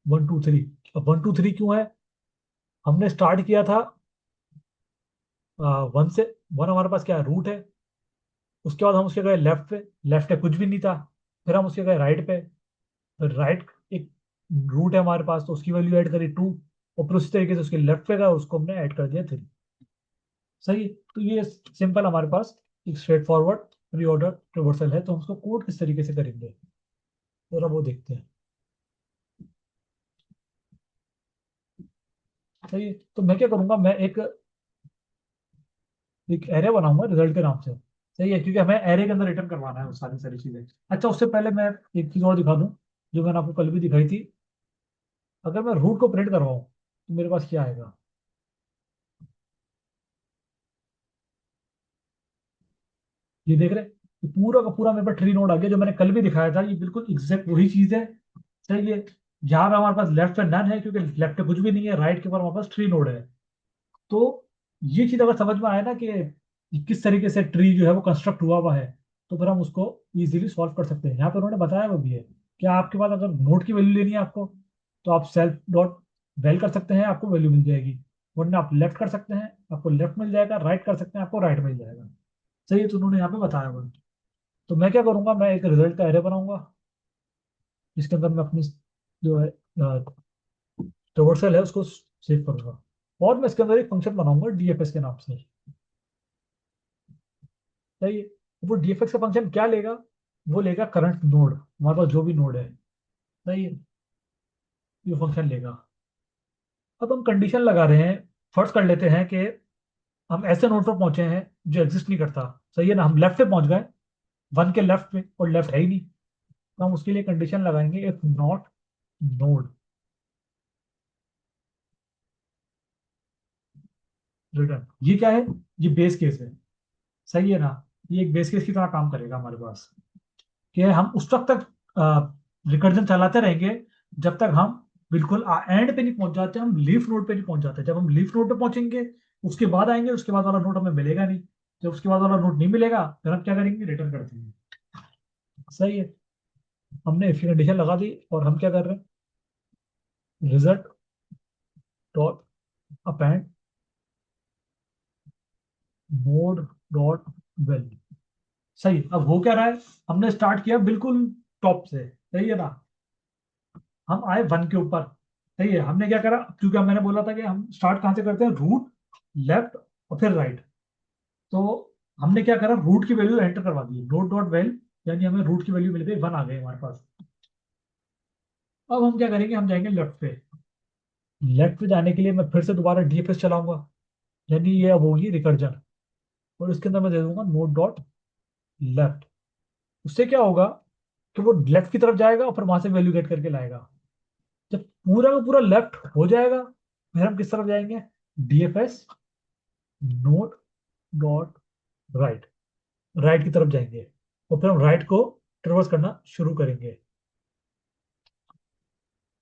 1 2 3। अब 1 2 3 क्यों है, हमने स्टार्ट किया था 1 से। 1 हमारे पास क्या है, रूट है। उसके बाद हम उसके गए लेफ्ट पे, लेफ्ट है कुछ भी नहीं था। फिर हम उसके गए राइट पे, फिर राइट एक रूट है हमारे पास, तो उसकी वैल्यू ऐड करी 2। और फिर उसी तरीके से उसके लेफ्ट पे गए, उसको हमने ऐड कर दिया 3। सही है। तो ये सिंपल हमारे पास एक straight forward pre order reversal है। तो हम उसको कोड किस तरीके से करेंगे, जरा वो देखते हैं। सही है, तो मैं क्या करूंगा, मैं एक एरे बनाऊंगा रिजल्ट के नाम से। सही है, क्योंकि हमें एरे के अंदर रिटर्न करवाना है वो सारी सारी चीजें। अच्छा, उससे पहले मैं एक चीज और दिखा दूं, जो मैंने आपको कल भी दिखाई थी। अगर मैं रूट को प्रिंट करवाऊं तो मेरे पास क्या आएगा, ये देख रहे हैं। ये पूरा का पूरा मेरे पास ट्री नोड आ गया, जो मैंने कल भी दिखाया था। ये बिल्कुल एग्जैक्ट वही चीज है। सही है। यहाँ पे हमारे पास लेफ्ट पे नन है, क्योंकि लेफ्ट पे कुछ भी नहीं है, राइट के ऊपर हमारे पास ट्री नोड है। तो ये चीज अगर समझ में आए ना कि किस तरीके से ट्री जो है वो कंस्ट्रक्ट हुआ हुआ है, तो फिर हम उसको इजीली सॉल्व कर सकते हैं। यहाँ पर उन्होंने बताया वो भी है कि आपके पास अगर नोड की वैल्यू लेनी है आपको, तो आप सेल्फ डॉट वेल कर सकते हैं, आपको वैल्यू मिल जाएगी। वरना आप लेफ्ट कर सकते हैं, आपको लेफ्ट मिल जाएगा। राइट कर सकते हैं, आपको राइट मिल जाएगा। सही है, तो उन्होंने यहाँ पे बताया हुआ है। तो मैं क्या करूंगा, मैं एक रिजल्ट का एरे बनाऊंगा, जिसके अंदर मैं अपनी जो है ट्रावर्सल है उसको सेव करूंगा। और मैं इसके अंदर एक फंक्शन बनाऊंगा डीएफएस के नाम से। सही है। वो डीएफएस का फंक्शन क्या लेगा, वो लेगा करंट नोड, हमारे पास जो भी नोड है। सही है, ये फंक्शन लेगा। अब हम कंडीशन लगा रहे हैं। फर्ज कर लेते हैं कि हम ऐसे नोड पर पहुंचे हैं जो एग्जिस्ट नहीं करता। सही है ना, हम लेफ्ट पे पहुंच गए, वन के लेफ्ट पे, और लेफ्ट है ही नहीं। तो हम उसके लिए कंडीशन लगाएंगे इफ नॉट नोड रिटर्न। ये क्या है, ये बेस केस है। सही है ना, ये एक बेस केस की तरह काम करेगा हमारे पास, कि हम उस वक्त तक रिकर्जन चलाते रहेंगे जब तक हम बिल्कुल एंड पे नहीं पहुंच जाते, हम लीफ नोड पे नहीं पहुंच जाते। जब हम लीफ नोड पे पहुंचेंगे, उसके बाद आएंगे, उसके बाद वाला नोड हमें मिलेगा नहीं। जब उसके बाद वाला नोड नहीं मिलेगा, फिर हम क्या करेंगे, रिटर्न कर देंगे। सही है, हमने इफ की कंडीशन लगा दी, और हम क्या कर रहे हैं, result dot append node dot value. सही है, अब हो क्या रहा है, हमने स्टार्ट किया बिल्कुल टॉप से। सही है ना, हम आए वन के ऊपर। सही है, हमने क्या करा, क्योंकि मैंने बोला था कि हम स्टार्ट कहाँ से करते हैं, रूट, लेफ्ट और फिर राइट। तो हमने क्या करा, रूट की वैल्यू एंटर करवा दी, नोट डॉट वेल, यानी हमें रूट की वैल्यू मिल गई, वन आ गई हमारे पास। अब हम क्या करेंगे, हम जाएंगे लेफ्ट पे। लेफ्ट पे जाने के लिए मैं फिर से दोबारा डीएफएस चलाऊंगा, यानी ये अब होगी रिकर्जन। और इसके अंदर मैं दे दूंगा नोट डॉट लेफ्ट। उससे क्या होगा कि वो लेफ्ट की तरफ जाएगा और फिर वहां से वैल्यू गेट करके लाएगा। जब पूरा का पूरा लेफ्ट हो जाएगा, फिर हम किस तरफ जाएंगे, DFS note dot right, right की तरफ जाएंगे। और फिर हम राइट को ट्रेवर्स करना शुरू करेंगे।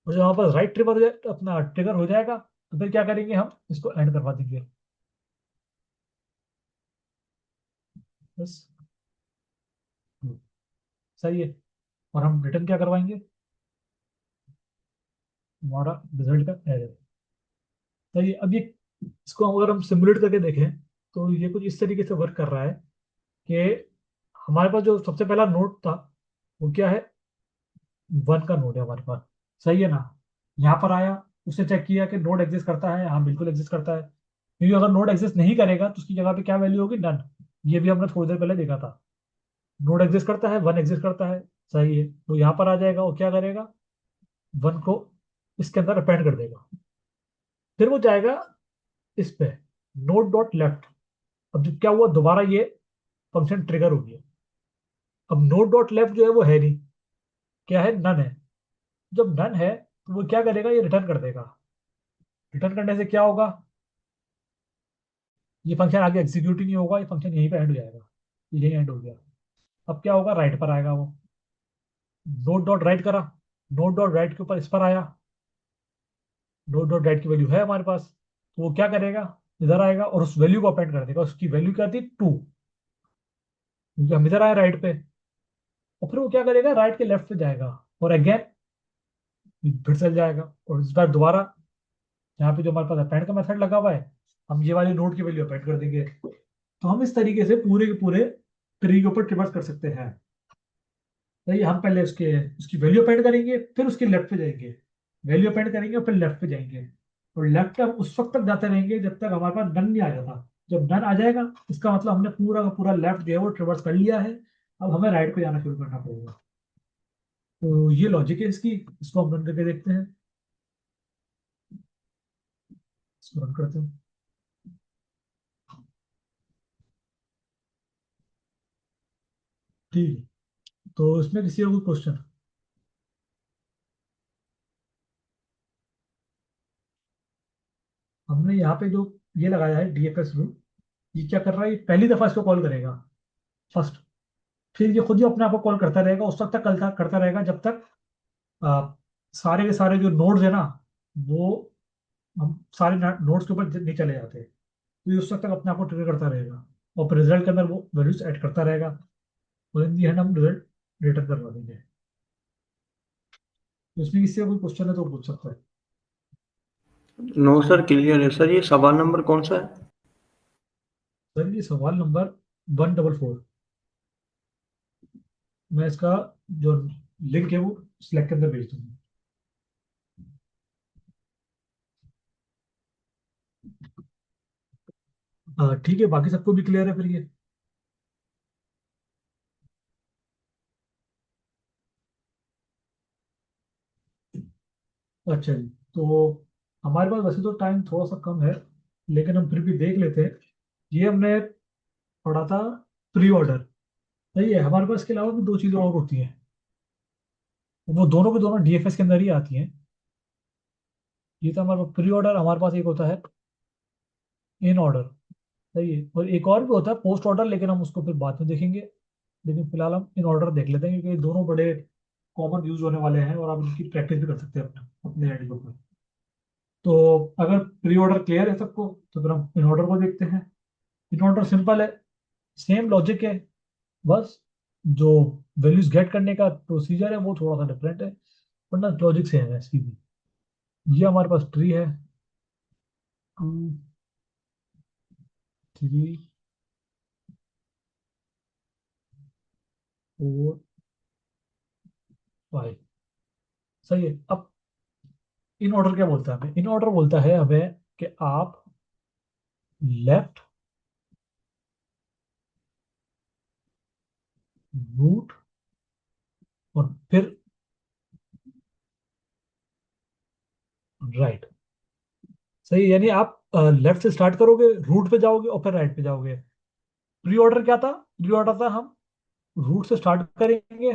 और जब हमारे पास राइट ट्रिगर अपना ट्रिगर हो जाएगा, तो फिर क्या करेंगे, हम इसको एंड करवा देंगे बस। सही है, और हम रिटर्न क्या करवाएंगे, हमारा रिजल्ट का एरर। सही है, अब ये इसको अगर हम सिमुलेट करके देखें, तो ये कुछ इस तरीके से वर्क कर रहा है कि हमारे पास जो सबसे पहला नोड था, वो क्या है, वन का नोड है हमारे पास। सही है ना, यहाँ पर आया, उसने चेक किया कि नोड एग्जिस्ट करता है, हाँ बिल्कुल एग्जिस्ट करता है। क्योंकि अगर नोड एग्जिस्ट नहीं करेगा तो उसकी जगह पे क्या वैल्यू होगी, नन। ये भी हमने थोड़ी देर पहले देखा था। नोड एग्जिस्ट करता है, वन एग्जिस्ट करता है। सही है, तो यहाँ पर आ जाएगा, वो क्या करेगा, वन को इसके अंदर अपेंड कर देगा। फिर वो जाएगा इस पे, नोड डॉट लेफ्ट। अब जब क्या हुआ, दोबारा ये फंक्शन ट्रिगर हो गया। अब नोड डॉट लेफ्ट जो है वो है नहीं, क्या है, नन है। जब नन है, तो वो क्या करेगा, ये रिटर्न कर देगा। रिटर्न करने से क्या होगा, ये फंक्शन आगे एग्जीक्यूट ही नहीं होगा, ये फंक्शन यहीं पे एंड हो जाएगा। यही एंड हो गया। अब क्या होगा, राइट पर आएगा वो, नोड डॉट राइट करा, नोड डॉट राइट के ऊपर इस पर आया, नोड डॉट राइट की वैल्यू है हमारे पास, तो वो क्या करेगा, इधर आएगा और उस वैल्यू को अपेंड कर देगा। उसकी वैल्यू क्या थी, टू, क्योंकि हम इधर आए राइट पे। और फिर वो क्या करेगा, राइट के लेफ्ट पे जाएगा, और अगेन फिर चल जाएगा। और इस बार दोबारा यहाँ पे जो हमारे पास अपेंड का मेथड लगा हुआ है, हम ये वाली नोड की वैल्यू अपेंड कर देंगे। तो हम इस तरीके से पूरे के पूरे ट्री के ऊपर ट्रिवर्स कर सकते हैं। तो ये हम पहले उसके उसकी वैल्यू अपेंड करेंगे, फिर उसके लेफ्ट पे जाएंगे, वैल्यू अपेंड करेंगे और फिर लेफ्ट पे जाएंगे। और लेफ्ट पे हम उस वक्त तक जाते रहेंगे जब तक हमारे पास डन नहीं आ जाता। जब डन आ जाएगा, इसका मतलब हमने पूरा का पूरा लेफ्ट जो है वो ट्रिवर्स कर लिया है। अब हमें राइट पे जाना शुरू करना पड़ेगा। तो ये लॉजिक है इसकी, इसको हम रन करके देखते हैं। इसको रन करते हैं। ठीक है, तो इसमें किसी और कोई क्वेश्चन, हमने यहाँ पे जो ये लगाया है डीएफएस रूल, ये क्या कर रहा है, ये पहली दफा इसको कॉल करेगा फर्स्ट। फिर ये खुद ही अपने आप को कॉल करता रहेगा, उस वक्त तक करता करता रहेगा जब तक आ, सारे के सारे जो नोड्स है ना, वो हम सारे नोड्स के ऊपर नहीं चले जाते। तो ये उस वक्त तक अपने आप को ट्रिगर करता रहेगा और फिर रिजल्ट के अंदर वो वैल्यूज ऐड करता रहेगा, और इन दी एंड हम रिजल्ट रिटर्न करवा देंगे। तो इसमें किसी का कोई क्वेश्चन है तो पूछ सकता है। नो सर, क्लियर है सर। ये सवाल नंबर कौन सा है? सर ये सवाल नंबर 144। मैं इसका जो लिंक है वो सिलेक्ट के अंदर भेज दूंगा। ठीक है, बाकी सबको भी क्लियर है फिर ये। अच्छा जी, तो हमारे पास वैसे तो टाइम थोड़ा सा कम है, लेकिन हम फिर भी देख लेते हैं। ये हमने पढ़ा था प्री ऑर्डर, सही है। हमारे पास इसके अलावा भी दो चीज़ें और होती हैं, वो दोनों के दोनों डीएफएस के अंदर ही आती हैं। ये तो हमारा प्री ऑर्डर, हमारे पास एक होता है इन ऑर्डर, सही है, और एक और भी होता है पोस्ट ऑर्डर, लेकिन हम उसको फिर बाद में देखेंगे। लेकिन फिलहाल हम इन ऑर्डर देख लेते हैं, क्योंकि ये दोनों बड़े कॉमन यूज होने वाले हैं और आप इनकी प्रैक्टिस भी कर सकते हैं अपने अपने एंड के ऊपर। तो अगर प्री ऑर्डर क्लियर है सबको, तो फिर हम इन ऑर्डर को देखते हैं। इन ऑर्डर सिंपल है, सेम लॉजिक है, बस जो वैल्यूज गेट करने का प्रोसीजर है वो थोड़ा सा डिफरेंट है, वरना लॉजिक सेम है इसकी भी। ये हमारे पास ट्री है, 2 3 4 5, सही है। अब इन ऑर्डर क्या बोलता है हमें? इन ऑर्डर बोलता है हमें कि आप लेफ्ट, रूट, और फिर राइट, सही है। यानी आप लेफ्ट से स्टार्ट करोगे, रूट पे जाओगे और फिर राइट पे जाओगे। प्री ऑर्डर क्या था? प्री ऑर्डर था हम रूट से स्टार्ट करेंगे,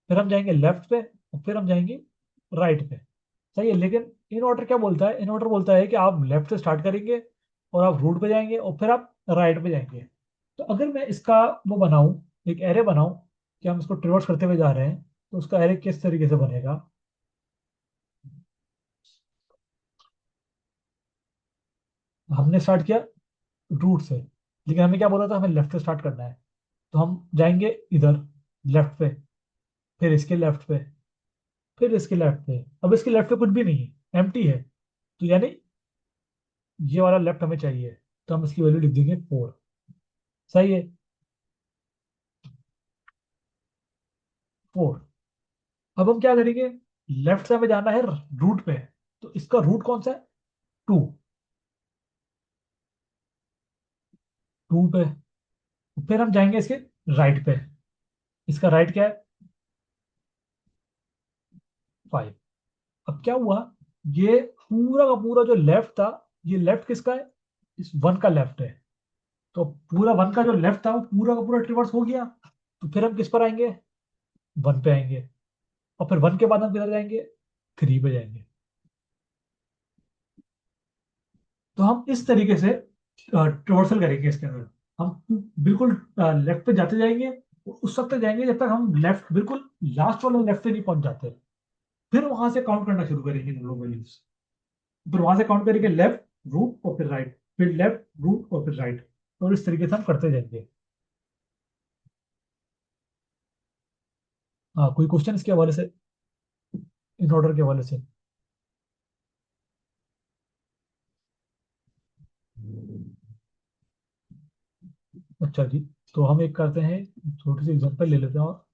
फिर हम जाएंगे लेफ्ट पे और फिर हम जाएंगे राइट पे, सही है। लेकिन इन ऑर्डर क्या बोलता है? इन ऑर्डर बोलता है कि आप लेफ्ट से स्टार्ट करेंगे और आप रूट पे जाएंगे और फिर आप राइट पे जाएंगे। तो अगर मैं इसका वो बनाऊं, एक एरे बनाऊं कि हम इसको ट्रिवर्स करते हुए जा रहे हैं, तो उसका एरे किस तरीके से बनेगा? हमने स्टार्ट किया रूट से, लेकिन हमें क्या बोला था? हमें लेफ्ट से स्टार्ट करना है। तो हम जाएंगे इधर लेफ्ट पे, फिर इसके लेफ्ट पे, फिर इसके लेफ्ट पे। अब इसके लेफ्ट पे कुछ भी नहीं है, एम्प्टी है, तो यानी ये वाला लेफ्ट हमें चाहिए, तो हम इसकी वैल्यू लिख देंगे 4, सही है। 4। अब हम क्या करेंगे? लेफ्ट से हमें जाना है रूट पे, तो इसका रूट कौन सा है? 2। 2 पे, फिर हम जाएंगे इसके राइट पे, इसका राइट क्या है? 5। अब क्या हुआ? ये पूरा का पूरा जो लेफ्ट था, ये लेफ्ट किसका है? इस 1 का लेफ्ट है। तो पूरा 1 का जो लेफ्ट था वो पूरा का पूरा ट्रिवर्स हो गया। तो फिर हम किस पर आएंगे? 1 पे आएंगे, और फिर 1 के बाद हम किधर जाएंगे? 3 पे जाएंगे। तो हम इस तरीके से ट्रिवर्सल करेंगे इसके अंदर। हम बिल्कुल लेफ्ट पे जाते जाएंगे, उस वक्त तक जाएंगे जब तक हम लेफ्ट, बिल्कुल लास्ट वाले लेफ्ट पे नहीं पहुंच जाते। फिर वहां से काउंट करना शुरू करेंगे हम लोग वैल्यूज। फिर वहां से काउंट करेंगे लेफ्ट, रूट और फिर राइट, फिर लेफ्ट, रूट और फिर राइट, और इस तरीके से हम करते जाएंगे। हाँ, कोई क्वेश्चन इसके हवाले से, इन ऑर्डर के हवाले से? अच्छा जी, तो हम एक करते हैं, छोटी सी एग्जांपल ले लेते हैं। और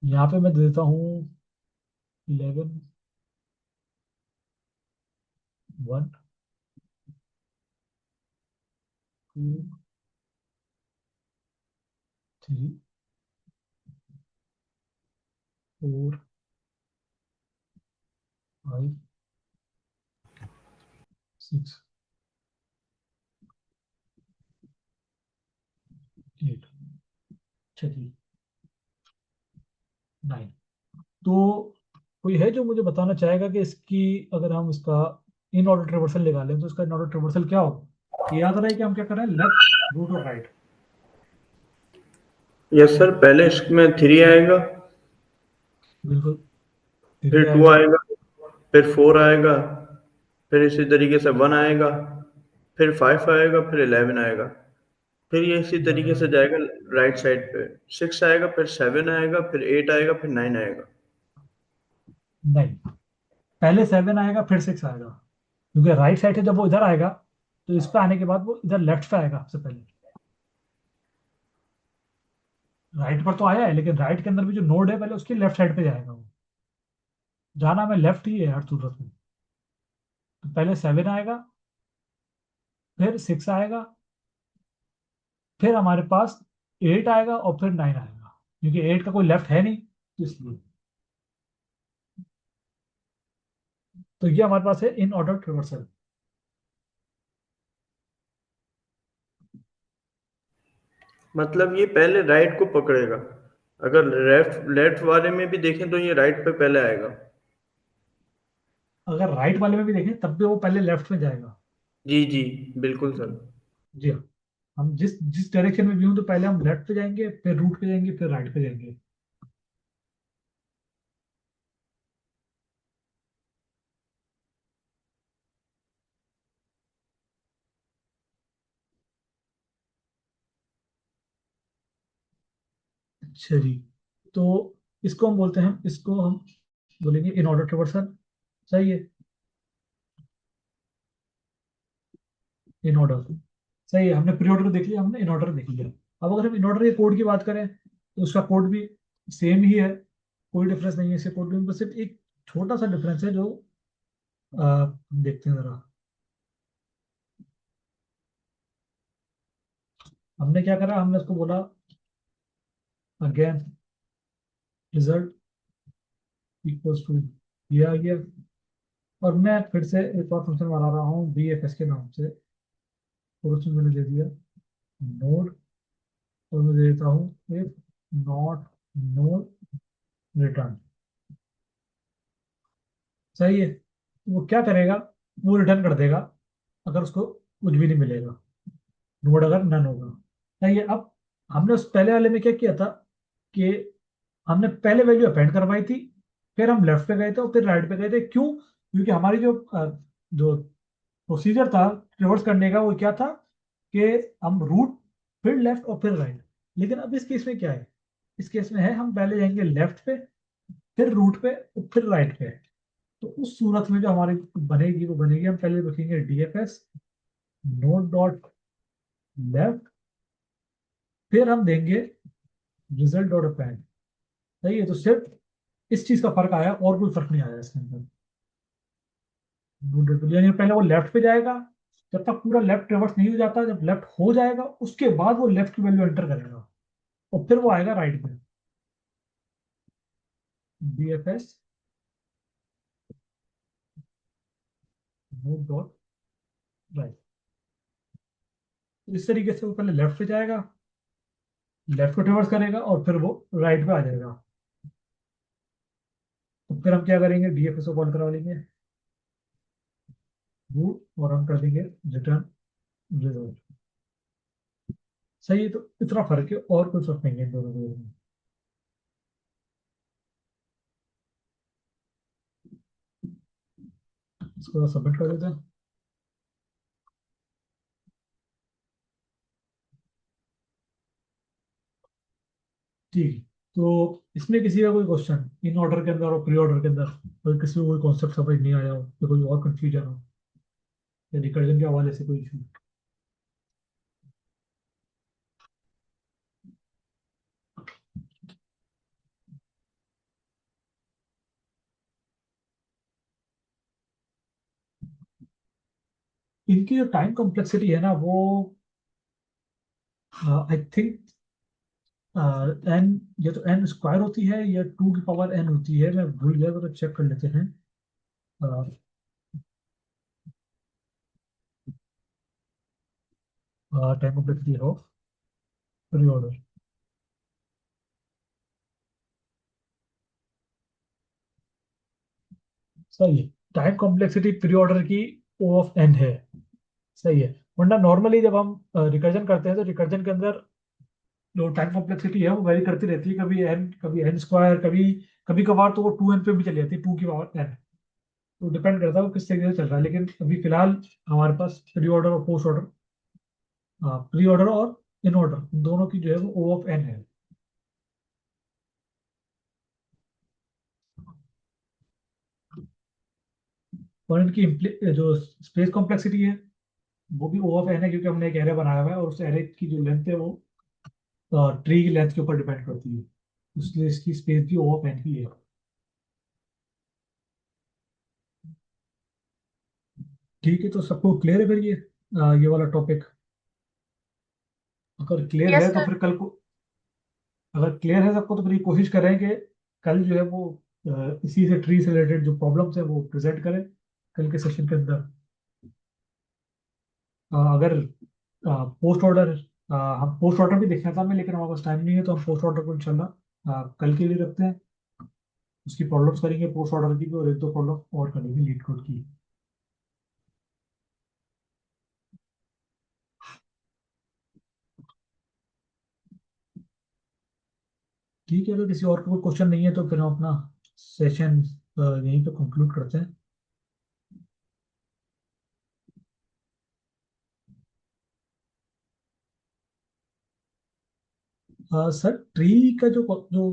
यहाँ पे मैं दे देता हूँ 11 1 2 3 4 5 6 8, अच्छा जी, 9। तो कोई है जो मुझे बताना चाहेगा कि इसकी, अगर हम इसका इन ऑर्डर ट्रिवर्सल निकालें तो इसका इन ऑर्डर ट्रिवर्सल क्या होगा? ये याद रहे कि हम क्या कर रहे हैं, लेफ्ट, रूट और राइट। यस सर, पहले इसमें 3 आएगा, बिल्कुल, 3 फिर 2 आएगा, आएगा, फिर 4 आएगा, फिर इसी तरीके से 1 आएगा, फिर 5 आएगा, फिर 11 आएगा, फिर ये इसी तरीके से जाएगा राइट साइड पे। 6 आएगा, फिर 7 आएगा, फिर 8 आएगा, फिर 9 आएगा। नहीं, पहले 7 आएगा फिर 6 आएगा, क्योंकि राइट साइड से जब वो इधर आएगा तो इस पे आने के बाद वो इधर लेफ्ट पे आएगा सबसे पहले। राइट पर तो आया है, लेकिन राइट के अंदर भी जो नोड है पहले उसकी लेफ्ट साइड पे जाएगा वो। जाना में लेफ्ट ही है हर सूरत में। तो पहले 7 आएगा, फिर 6 आएगा, फिर हमारे पास 8 आएगा और फिर 9 आएगा, क्योंकि 8 का कोई लेफ्ट है नहीं, तो इसलिए। तो ये हमारे पास है इन ऑर्डर ट्रिवर्सल। मतलब ये पहले राइट को पकड़ेगा। अगर लेफ्ट लेफ्ट वाले में भी देखें तो ये राइट पे पहले आएगा। अगर राइट वाले में भी देखें तब भी वो पहले लेफ्ट में जाएगा। जी जी, बिल्कुल सर। जी हाँ। हम जिस जिस डायरेक्शन में भी हूं तो पहले हम लेफ्ट पे जाएंगे, फिर रूट पे जाएंगे, फिर राइट पे जाएंगे। अच्छा जी। तो इसको हम बोलेंगे इन ऑर्डर ट्रिवर्सल। सही है, इन ऑर्डर। सही है, हमने प्री ऑर्डर देख लिया, हमने इन ऑर्डर देख लिया। अब अगर हम इन ऑर्डर के कोड की बात करें तो उसका कोड भी सेम ही है, कोई डिफरेंस नहीं है इसके कोड में। बस सिर्फ एक छोटा सा डिफरेंस है जो देखते हैं जरा। हमने क्या करा, हमने उसको बोला अगेन रिजल्ट इक्वल्स टू, ये आ गया। और मैं फिर से एक और फंक्शन बना रहा हूँ बी एफ एस के नाम से, और उसमें मैंने दे दिया नोड, और मैं दे देता हूँ इफ नॉट नोड रिटर्न। सही है, वो क्या करेगा, वो रिटर्न कर देगा अगर उसको कुछ भी नहीं मिलेगा, नोड अगर नन होगा। सही है। अब हमने उस पहले वाले में क्या किया था कि हमने पहले वैल्यू अपेंड करवाई थी, फिर हम लेफ्ट पे गए थे और फिर राइट पे गए थे। क्यों? क्योंकि हमारी जो प्रोसीजर था रिवर्स करने का वो क्या था कि हम रूट, फिर लेफ्ट और फिर राइट। लेकिन अब इस केस में क्या है, इस केस में है हम पहले जाएंगे लेफ्ट पे, फिर रूट पे और फिर राइट पे। तो उस सूरत में जो हमारी बनेगी वो बनेगी, हम पहले लिखेंगे D F S note dot left, फिर हम देंगे रिजल्ट डॉट अपेंड। सही है, तो सिर्फ इस चीज का फर्क आया और कोई फर्क नहीं आया इसके अंदर। यानी पहले वो लेफ्ट पे जाएगा, जब तक पूरा लेफ्ट रिवर्स नहीं हो जाता, जब लेफ्ट हो जाएगा उसके बाद वो लेफ्ट की वैल्यू एंटर करेगा, और फिर वो आएगा राइट में। B F S move dot right. इस तरीके से वो पहले लेफ्ट पे जाएगा, लेफ्ट को रिवर्स करेगा और फिर वो राइट पे आ जाएगा। तो फिर हम क्या करेंगे, डीएफएस को कॉल करा लेंगे रूट, और हम कर देंगे रिटर्न रिजल्ट। सही है, तो इतना फर्क है और कुछ फर्क नहीं है इन दोनों में। इसको सबमिट कर देते हैं। ठीक है। तो इसमें किसी का कोई क्वेश्चन इन ऑर्डर के अंदर और प्री ऑर्डर के अंदर, कोई किसी को कोई कॉन्सेप्ट समझ नहीं आया हो या कोई और कंफ्यूजन हो, या रिकर्जन के हवाले से कोई इशू? इनकी जो टाइम कॉम्प्लेक्सिटी है ना वो आई थिंक एन, या तो एन स्क्वायर होती है या 2 की पावर n होती है, मैं भूल गया, तो चेक कर लेते हैं। टाइम कॉम्प्लेक्सिटी हो प्री ऑर्डर। सही है, टाइम कॉम्प्लेक्सिटी प्री ऑर्डर की O ऑफ n है। सही है, वरना नॉर्मली जब हम रिकर्जन करते हैं तो रिकर्जन के अंदर जो टाइम कॉम्प्लेक्सिटी है वो वेरी करती रहती है, कभी n, कभी n स्क्वायर, कभी कभी कभार तो वो 2n पे भी चली जाती है, 2 की पावर n। तो डिपेंड करता है वो किस तरीके से चल रहा है, लेकिन अभी फिलहाल हमारे पास प्री ऑर्डर और पोस्ट ऑर्डर, प्री ऑर्डर और इन ऑर्डर दोनों की जो है वो ओ ऑफ एन है। और इनकी जो स्पेस कॉम्प्लेक्सिटी है वो भी ओ ऑफ एन है, क्योंकि हमने एक एरे बनाया हुआ है और उस एरे की जो लेंथ है वो ट्री की लेंथ के ऊपर डिपेंड करती है, इसलिए इसकी स्पेस भी ओ ऑफ एन ही है। ठीक है, तो सबको क्लियर है फिर ये वाला टॉपिक? अगर क्लियर यस है तो सर। फिर कल को, अगर क्लियर है सबको तो फिर ये कोशिश करें कि कल जो है वो इसी से ट्री से रिलेटेड जो प्रॉब्लम्स है वो प्रेजेंट करें कल के सेशन के अंदर। अगर पोस्ट ऑर्डर, हम पोस्ट ऑर्डर भी देखना था मैं, लेकिन हमारे पास टाइम नहीं है, तो हम पोस्ट ऑर्डर को इंशाल्लाह कल के लिए रखते हैं। उसकी प्रॉब्लम्स करेंगे पोस्ट ऑर्डर की भी, और एक दो प्रॉब्लम और करेंगे लीड कोड की। ठीक है, अगर किसी और को कोई क्वेश्चन नहीं है तो फिर हम अपना सेशन यहीं पे कंक्लूड करते हैं। सर, ट्री का जो जो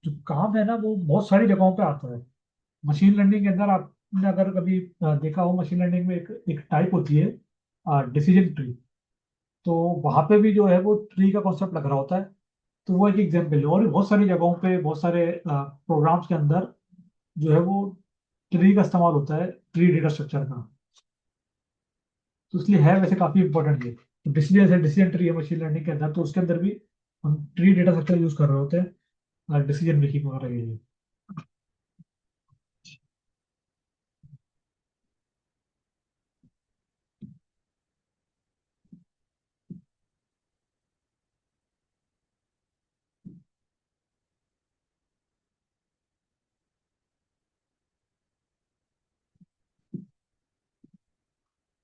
जो काम है ना वो बहुत सारी जगहों पे आता है। मशीन लर्निंग के अंदर आपने अगर कभी देखा हो, मशीन लर्निंग में एक एक टाइप होती है डिसीजन ट्री। तो वहां पे भी जो है वो ट्री का कॉन्सेप्ट लग रहा होता है। तो वो एक एग्जाम्पल है, और भी बहुत सारी जगहों पे बहुत सारे प्रोग्राम्स के अंदर जो है वो ट्री का इस्तेमाल होता है, ट्री डेटा स्ट्रक्चर का। तो इसलिए है वैसे काफी इंपॉर्टेंट ये। तो डिसीजन डिसीजन ट्री है मशीन लर्निंग के अंदर, तो उसके अंदर भी हम ट्री डेटा स्ट्रक्चर यूज कर रहे होते हैं डिसीजन मेकिंग वगैरह के लिए।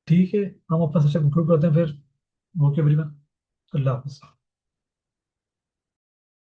ठीक है, हम अपना सेशन कंक्लूड करते हैं फिर। ओके एवरीवन, अल्लाह हाफिज़।